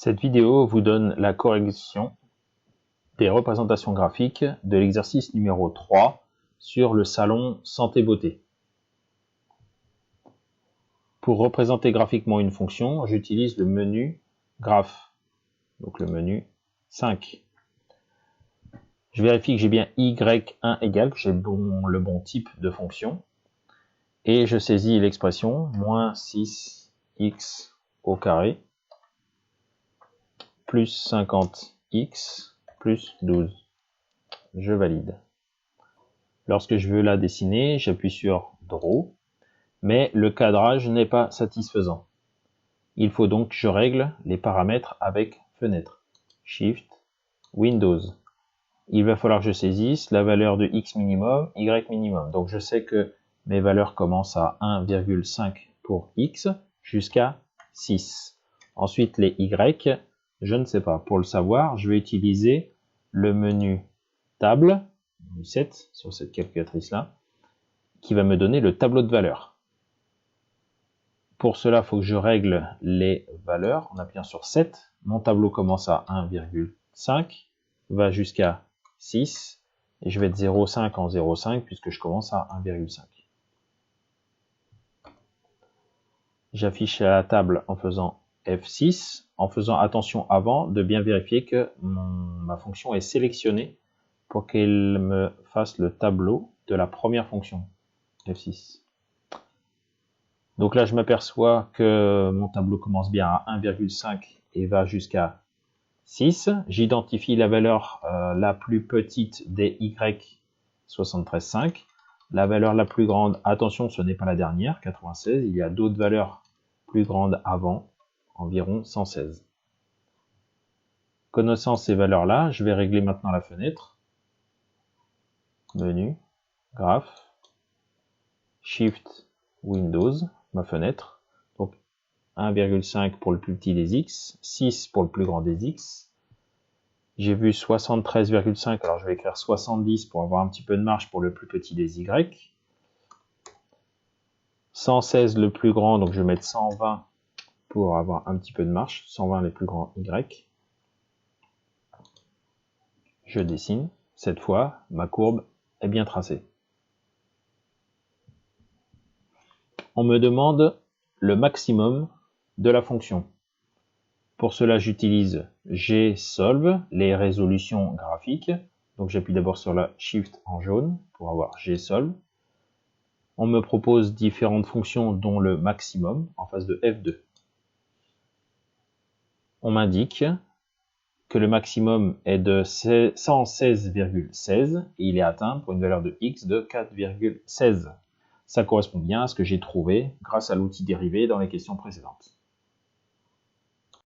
Cette vidéo vous donne la correction des représentations graphiques de l'exercice numéro 3 sur le salon Santé Beauté. Pour représenter graphiquement une fonction, j'utilise le menu Graphe, donc le menu 5. Je vérifie que j'ai bien y1 égale, que j'ai le bon type de fonction. Et je saisis l'expression moins 6x au carré plus 50x plus 12. Je valide. Lorsque je veux la dessiner, j'appuie sur Draw, mais le cadrage n'est pas satisfaisant. Il faut donc que je règle les paramètres avec fenêtre. Shift, Windows. Il va falloir que je saisisse la valeur de x minimum, y minimum. Donc je sais que mes valeurs commencent à 1,5 pour x jusqu'à 6. Ensuite les y, je ne sais pas. Pour le savoir, je vais utiliser le menu Table, 7 sur cette calculatrice-là, qui va me donner le tableau de valeurs. Pour cela, il faut que je règle les valeurs en appuyant sur 7. Mon tableau commence à 1,5, va jusqu'à 6, et je vais de 0,5 en 0,5 puisque je commence à 1,5. J'affiche la table en faisant F6, en faisant attention avant de bien vérifier que ma fonction est sélectionnée pour qu'elle me fasse le tableau de la première fonction, F6. Donc là, je m'aperçois que mon tableau commence bien à 1,5 et va jusqu'à 6. J'identifie la valeur la plus petite des y, 73,5. La valeur la plus grande, attention, ce n'est pas la dernière, 96. Il y a d'autres valeurs plus grandes avant, environ 116. Connaissant ces valeurs-là, je vais régler maintenant la fenêtre. Menu, Graphe, Shift, Windows, ma fenêtre. Donc 1,5 pour le plus petit des x, 6 pour le plus grand des x. J'ai vu 73,5, alors je vais écrire 70 pour avoir un petit peu de marge pour le plus petit des y. 116 le plus grand, donc je vais mettre 120 pour avoir un petit peu de marge, 120 les plus grands y. Je dessine. Cette fois, ma courbe est bien tracée. On me demande le maximum de la fonction. Pour cela, j'utilise gsolve, les résolutions graphiques. Donc j'appuie d'abord sur la Shift en jaune pour avoir gsolve. On me propose différentes fonctions dont le maximum en face de F2. On m'indique que le maximum est de 116,16 et il est atteint pour une valeur de x de 4,16. Ça correspond bien à ce que j'ai trouvé grâce à l'outil dérivé dans les questions précédentes.